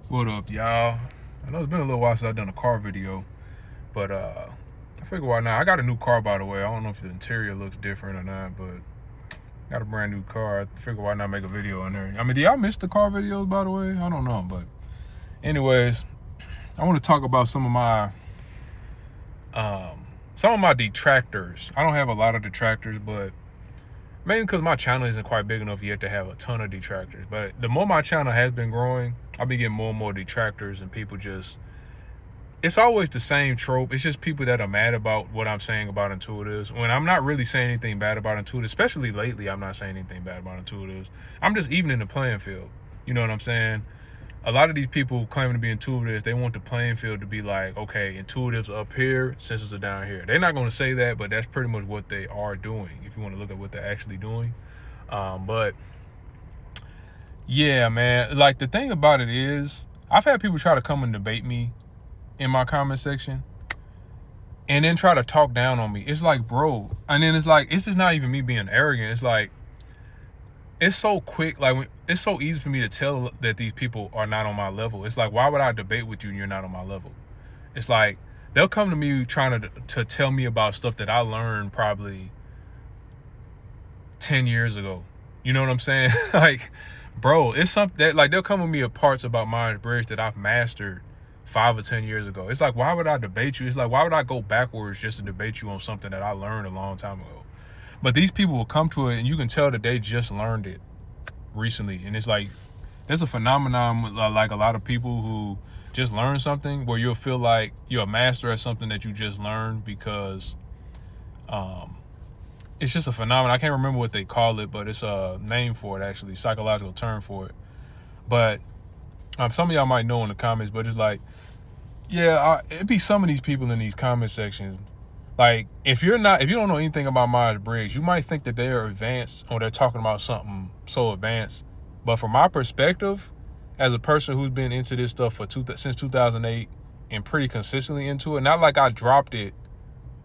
What up, y'all? I know it's been a little while since I've done a car video, but I figure why not. I got a new car, by the way. I don't know if the interior looks different or not, but I got a brand new car. I figure why not make a video on there. I mean, do y'all miss the car videos, by the way? I don't know, but anyways, I want to talk about some of my detractors. I don't have a lot of detractors, but mainly because my channel isn't quite big enough yet to have a ton of detractors. But the more my channel has been growing, I've been getting more and more detractors, and people just, it's always the same trope. It's just people that are mad about what I'm saying about intuitives, when I'm not really saying anything bad about intuitives. Especially lately, I'm not saying anything bad about intuitives. I'm just evening the playing field. You know what I'm saying? A lot of these people claiming to be intuitives, they want the playing field to be like, okay, intuitives are up here, sensors are down here. They're not going to say that, but that's pretty much what they are doing, if you want to look at what they're actually doing. But yeah, man, like the thing about it is, I've had people try to come and debate me in my comment section and then try to talk down on me. It's like, bro, and then it's like, it's just not even me being arrogant. It's like, it's so quick, like it's so easy for me to tell that these people are not on my level. It's like, why would I debate with you and you're not on my level? It's like they'll come to me trying to tell me about stuff that I learned probably 10 years ago. You know what I'm saying? Like, bro, it's something that, like, they'll come with me at parts about Myers-Briggs that I've mastered 5 or 10 years ago. It's like, why would I debate you? It's like, why would I go backwards just to debate you on something that I learned a long time ago? But these people will come to it and you can tell that they just learned it recently. And it's like, there's a phenomenon with like a lot of people who just learn something where you'll feel like you're a master at something that you just learned, because it's just a phenomenon. I can't remember what they call it, but it's a name for it, actually, psychological term for it. But some of y'all might know in the comments, but it's like, yeah, it'd be some of these people in these comment sections. Like, if you don't know anything about Myers-Briggs, you might think that they are advanced or they're talking about something so advanced. But from my perspective, as a person who's been into this stuff since 2008 and pretty consistently into it, not like I dropped it,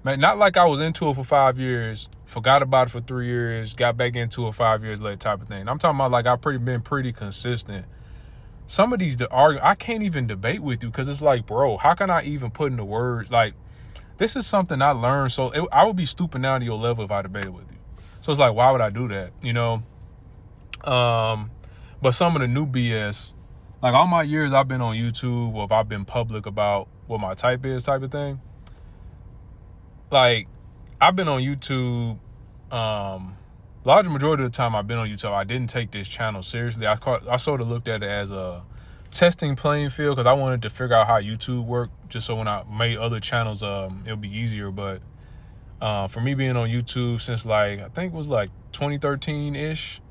man, not like I was into it for 5 years, forgot about it for 3 years, got back into it 5 years later type of thing. I'm talking about like I've been pretty consistent. Some of these I can't even debate with you, because it's like, bro, how can I even put into words, like, this is something I learned, so I would be stooping down to your level if I debated with you. So it's like, why would I do that, you know? But some of the new BS, like all my years I've been on YouTube, or if I've been public about what my type is type of thing, like, I've been on YouTube, large majority of the time I've been on YouTube, I didn't take this channel seriously. I sort of looked at it as a testing playing field, because I wanted to figure out how YouTube worked, just so when I made other channels, it'll be easier. But for me being on YouTube since, like, I think it was like 2013-ish,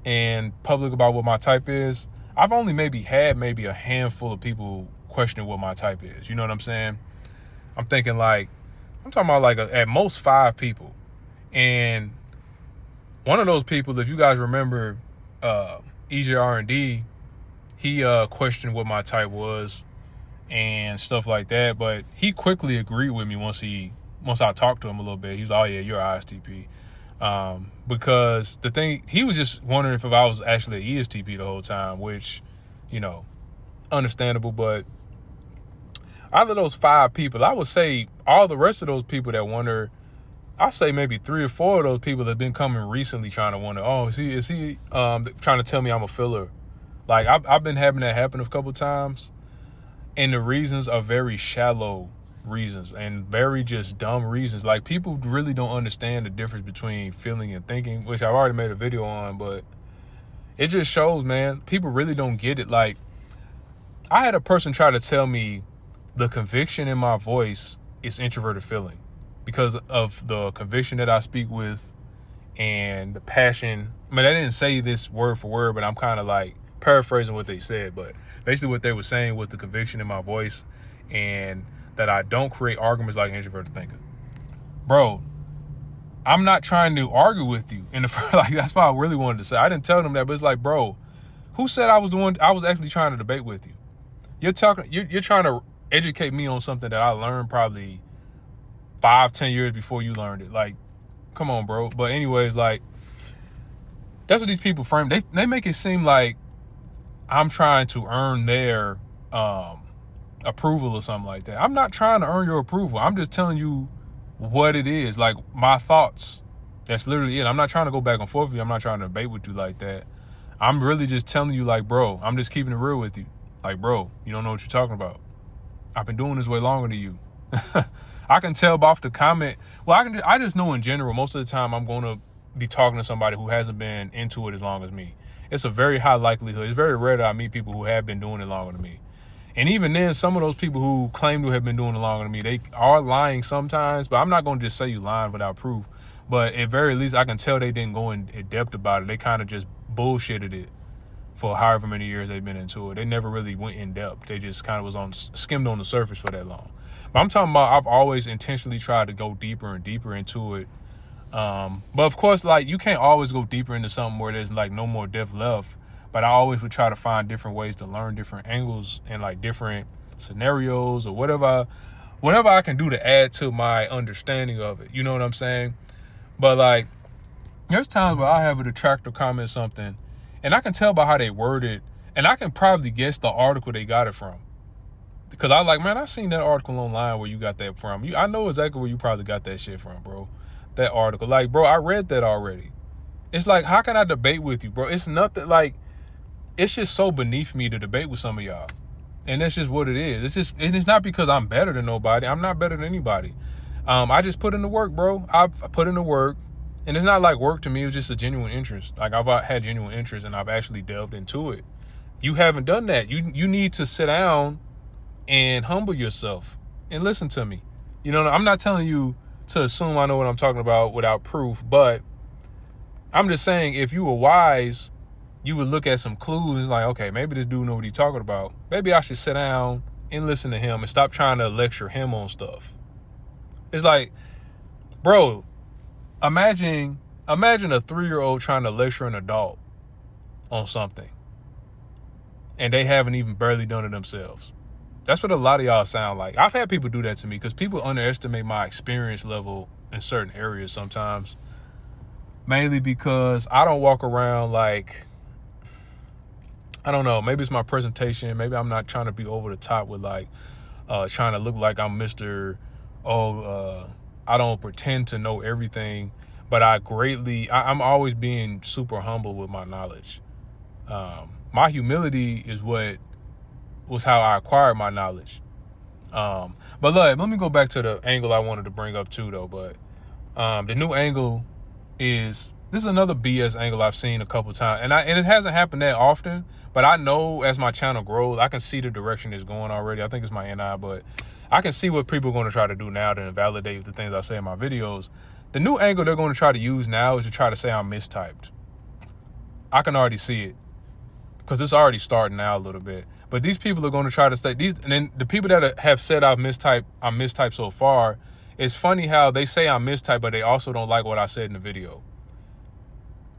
and public about what my type is, I've only had maybe a handful of people questioning what my type is. You know what I'm saying? I'm talking about like at most 5 people. And one of those people, if you guys remember, EJ R&D, he questioned what my type was and stuff like that, but he quickly agreed with me once I talked to him a little bit. He was like, oh yeah, you're an ISTP. Because the thing, he was just wondering if I was actually an ESTP the whole time, which, you know, understandable. But out of those 5 people, I would say all the rest of those people that wonder, I'll say maybe 3 or 4 of those people that have been coming recently trying to wonder, oh, is he trying to tell me I'm a filler? Like, I've been having that happen a couple times, and the reasons are very shallow reasons and very just dumb reasons. Like, people really don't understand the difference between feeling and thinking, which I've already made a video on, but it just shows, man, people really don't get it. Like, I had a person try to tell me the conviction in my voice is introverted feeling, because of the conviction that I speak with and the passion. I mean, I didn't say this word for word, but I'm kind of like paraphrasing what they said. But basically what they were saying was the conviction in my voice, and that I don't create arguments like an introverted thinker. Bro, I'm not trying to argue with you. Like, that's why I really wanted to say. I didn't tell them that, but it's like, bro, who said I was actually trying to debate with you? You're trying to educate me on something that I learned probably 5-10 years before you learned it. Like, come on, bro. But anyways, like, that's what these people frame. They make it seem like I'm trying to earn their approval or something like that. I'm not trying to earn your approval. I'm just telling you what it is, like my thoughts. That's literally it. I'm not trying to go back and forth with you. I'm not trying to debate with you like that. I'm really just telling you, like, bro, I'm just keeping it real with you. Like, bro, you don't know what you're talking about. I've been doing this way longer than you. I can tell off the comment. Well, I just know in general, most of the time I'm going to be talking to somebody who hasn't been into it as long as me. It's a very high likelihood. It's very rare that I meet people who have been doing it longer than me. And even then, some of those people who claim to have been doing it longer than me, they are lying sometimes, but I'm not going to just say you lying without proof. But at very least, I can tell they didn't go in depth about it. They kind of just bullshitted it for however many years they've been into it. They never really went in depth. They just kind of skimmed on the surface for that long. But I'm talking about, I've always intentionally tried to go deeper and deeper into it. But of course, like, you can't always go deeper into something where there's like no more depth left. But I always would try to find different ways to learn different angles and like different scenarios or whatever I can do to add to my understanding of it. You know what I'm saying? But like, there's times where I have a detractor comment something and I can tell by how they word it, and I can probably guess the article they got it from. Because I like, man, I seen that article online where you got that from. I know exactly where you probably got that shit from, bro. That article. Like, bro, I read that already. It's like, how can I debate with you, bro? It's nothing like, it's just so beneath me to debate with some of y'all. And that's just what it is. It's not because I'm better than nobody. I'm not better than anybody. I just put in the work, bro. I put in the work. And it's not like work to me. It was just a genuine interest. Like, I've had genuine interest and I've actually delved into it. You haven't done that. You need to sit down and humble yourself and listen to me. You know, I'm not telling you to assume I know what I'm talking about without proof, but I'm just saying, if you were wise, you would look at some clues and like, okay, maybe this dude know what he's talking about. Maybe I should sit down and listen to him and stop trying to lecture him on stuff. It's like, bro, imagine a 3-year-old trying to lecture an adult on something and they haven't even barely done it themselves. That's what a lot of y'all sound like. I've had people do that to me because people underestimate my experience level in certain areas sometimes. Mainly because I don't walk around like, I don't know, maybe it's my presentation. Maybe I'm not trying to be over the top with like, trying to look like I'm Mr. I don't pretend to know everything, but I'm always being super humble with my knowledge. My humility was how I acquired my knowledge. But look, let me go back to the angle I wanted to bring up too, though. But the new angle this is another BS angle I've seen a couple times, and it hasn't happened that often. But I know as my channel grows, I can see the direction it's going already. I think it's my NI, but I can see what people are going to try to do now to invalidate the things I say in my videos. The new angle they're going to try to use now is to try to say I'm mistyped. I can already see it because it's already starting now a little bit. But these people are going to try to say and then the people that have said I'm mistyped so far. It's funny how they say I'm mistyped, but they also don't like what I said in the video.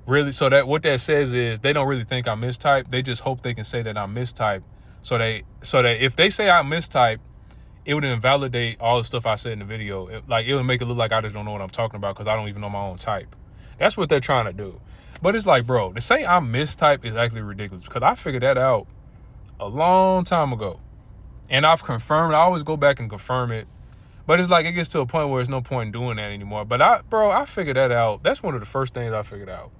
Really, so that what that says is they don't really think I'm mistyped. They just hope they can say that I'm mistyped. So that if they say I'm mistyped, it would invalidate all the stuff I said in the video. It would make it look like I just don't know what I'm talking about because I don't even know my own type. That's what they're trying to do. But it's like, bro, to say I'm mistyped is actually ridiculous because I figured that out a long time ago. And I've confirmed, I always go back and confirm it. But it's like, it gets to a point where there's no point in doing that anymore. But I figured that out. That's one of the first things I figured out.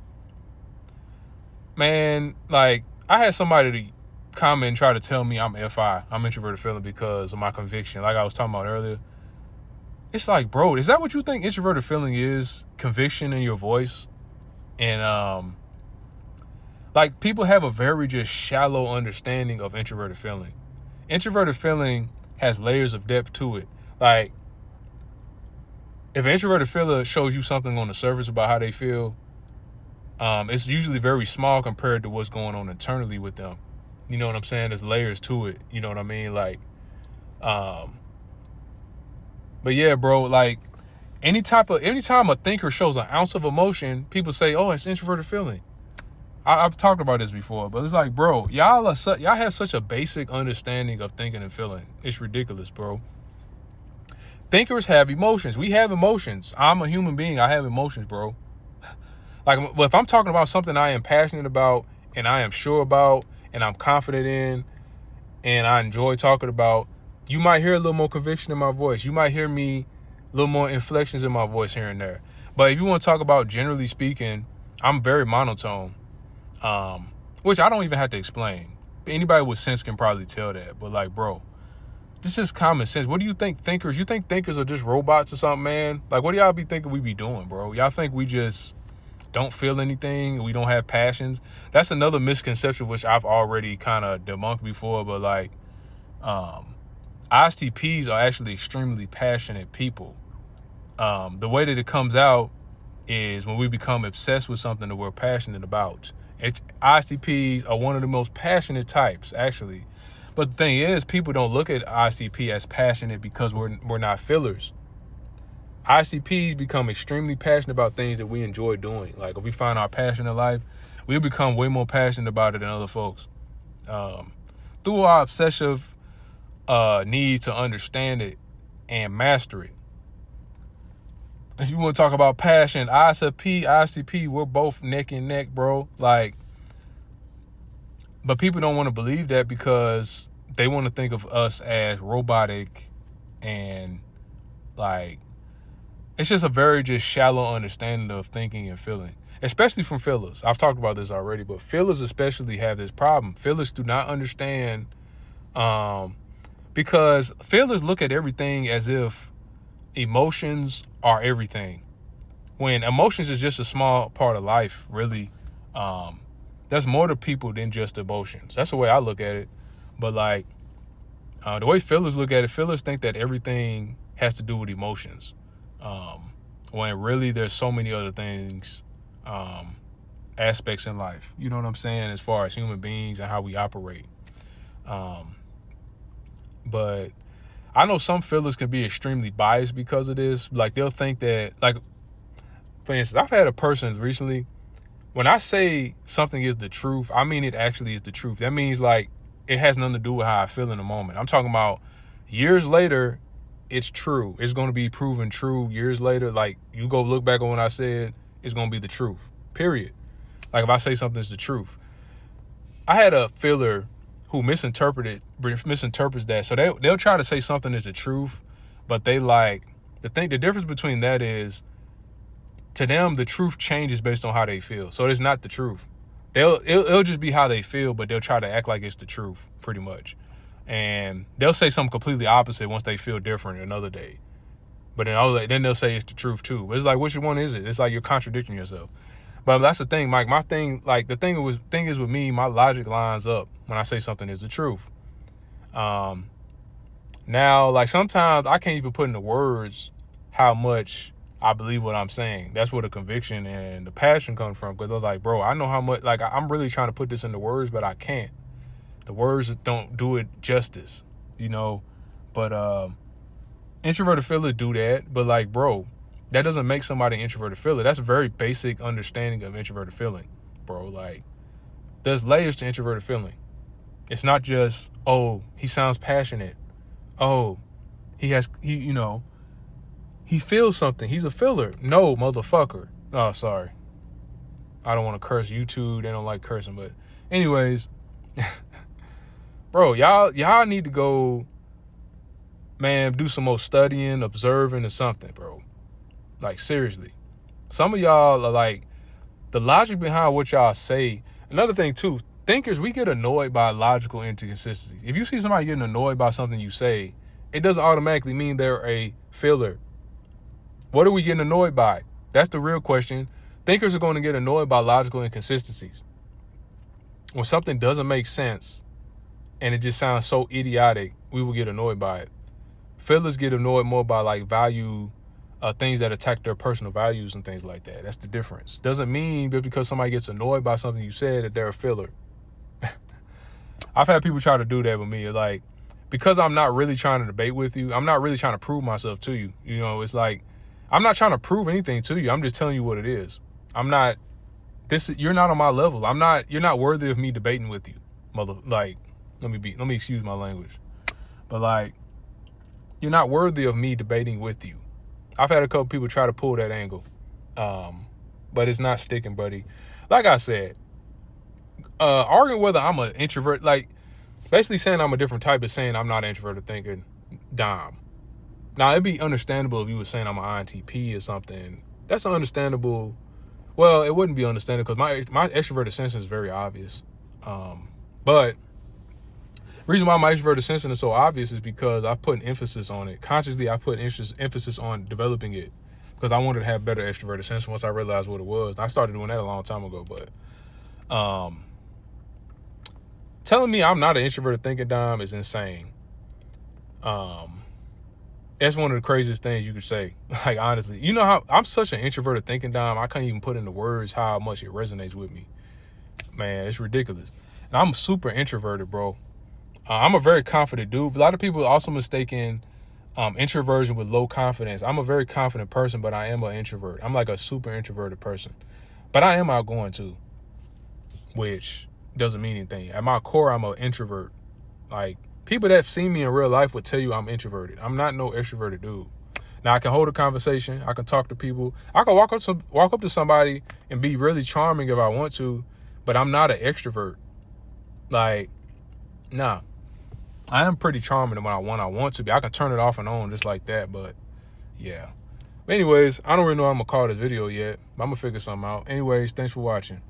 Man, like, I had somebody to comment and try to tell me I'm FI, I'm introverted feeling, because of my conviction, like I was talking about earlier. It's like, bro, is that what you think introverted feeling is? Conviction in your voice? And, like, people have a very just shallow understanding of introverted feeling. Introverted feeling has layers of depth to it. Like, if an introverted feeler shows you something on the surface about how they feel, it's usually very small compared to what's going on internally with them. You know what I'm saying? There's layers to it. You know what I mean? Like, but yeah, bro, like anytime a thinker shows an ounce of emotion, people say, oh, it's introverted feeling. I've talked about this before, but it's like, bro, y'all have such a basic understanding of thinking and feeling. It's ridiculous, bro. Thinkers have emotions. We have emotions. I'm a human being. I have emotions, bro. Like, if I'm talking about something I am passionate about and I am sure about and I'm confident in and I enjoy talking about, you might hear a little more conviction in my voice. You might hear me a little more inflections in my voice here and there. But if you want to talk about generally speaking, I'm very monotone, which I don't even have to explain. Anybody with sense can probably tell that. But like, bro, this is common sense. What do you think thinkers? You think thinkers are just robots or something, man? Like, what do y'all be thinking we be doing, bro? Y'all think we just don't feel anything? We don't have passions? That's another misconception which I've already kind of debunked before. But like, ISTPs are actually extremely passionate people. The way that it comes out is when we become obsessed with something that we're passionate about. ISTPs are one of the most passionate types, actually. But the thing is, people don't look at ISTP as passionate because we're not fillers. ISTPs become extremely passionate about things that we enjoy doing. Like if we find our passion in life, we become way more passionate about it than other folks. Through our obsessive need to understand it and master it. If you want to talk about passion, ISTP, we're both neck and neck, bro. Like, but people don't want to believe that because they want to think of us as robotic and like, it's just a very just shallow understanding of thinking and feeling, especially from fillers. I've talked about this already, but fillers especially have this problem. Fillers do not understand because fillers look at everything as if emotions are everything, when emotions is just a small part of life, really. There's more to people than just emotions. That's the way I look at it. But like, the way fillers look at it, fillers think that everything has to do with emotions, when really there's so many other things, aspects in life, you know what I'm saying, as far as human beings and how we operate. But I know some fillers can be extremely biased because of this. Like they'll think that, like, for instance, I've had a person recently, when I say something is the truth, I mean it actually is the truth. That means like it has nothing to do with how I feel in the moment. I'm talking about years later, it's true. It's going to be proven true years later. Like you go look back on what I said, it's going to be the truth, period. Like if I say something's the truth. I had a filler who misinterprets that. So they'll try to say something is the truth, but they like, the difference between that is, to them, the truth changes based on how they feel. So it's not the truth. It'll just be how they feel, but they'll try to act like it's the truth, pretty much. And they'll say something completely opposite once they feel different another day. But then they'll say it's the truth too. But it's like, which one is it? It's like you're contradicting yourself. But that's the thing, Mike. My thing, like the thing is with me, my logic lines up when I say something is the truth. Now, like sometimes I can't even put into words how much I believe what I'm saying. That's where the conviction and the passion come from. Because I was like, bro, I know how much, like I'm really trying to put this into words, but I can't. The words don't do it justice, you know. But introverted fillers do that. But like, bro, that doesn't make somebody an introverted filler. That's a very basic understanding of introverted feeling, bro. Like, there's layers to introverted feeling. It's not just, oh, he sounds passionate. Oh, he feels something. He's a filler. No, motherfucker. Oh, sorry. I don't want to curse. YouTube, they don't like cursing. But anyways, bro, y'all need to go, man, do some more studying, observing, or something, bro. Like, seriously. Some of y'all are like, the logic behind what y'all say. Another thing, too, thinkers, we get annoyed by logical inconsistencies. If you see somebody getting annoyed by something you say, it doesn't automatically mean they're a filler. What are we getting annoyed by? That's the real question. Thinkers are going to get annoyed by logical inconsistencies. When something doesn't make sense and it just sounds so idiotic, we will get annoyed by it. Fillers get annoyed more by like value, things that attack their personal values and things like that. That's the difference. Doesn't mean that because somebody gets annoyed by something you said that they're a filler. I've had people try to do that with me. Like, because I'm not really trying to debate with you, I'm not really trying to prove myself to you. You know, it's like, I'm not trying to prove anything to you. I'm just telling you what it is. You're not on my level. You're not worthy of me debating with you. Like, let me excuse my language. But like, you're not worthy of me debating with you. I've had a couple people try to pull that angle. But it's not sticking, buddy. Like I said, arguing whether I'm an introvert, like basically saying I'm a different type is saying I'm not an introverted thinker, Dom. Now, it'd be understandable if you were saying I'm an INTP or something. That's understandable. Well, it wouldn't be understandable because my extroverted sensing is very obvious. But the reason why my extroverted sensing is so obvious is because I put an emphasis on it. Consciously, I put emphasis on developing it because I wanted to have better extroverted sensing once I realized what it was. I started doing that a long time ago, but telling me I'm not an introverted thinking, Dom, is insane. That's one of the craziest things you could say. Like, honestly, you know how I'm such an introverted thinking, Dom, I can't even put into words how much it resonates with me. Man, it's ridiculous. And I'm super introverted, bro. I'm a very confident dude. A lot of people also mistaken introversion with low confidence. I'm a very confident person, but I am an introvert. I'm like a super introverted person. But I am outgoing too, which doesn't mean anything. At my core, I'm an introvert. Like, people that have seen me in real life would tell you I'm introverted. I'm not no extroverted dude. Now, I can hold a conversation. I can talk to people. I can walk up to somebody and be really charming if I want to, but I'm not an extrovert. Like, nah. I am pretty charming when I want to be. I can turn it off and on just like that, but yeah. But anyways, I don't really know how I'm going to call this video yet, but I'm going to figure something out. Anyways, thanks for watching.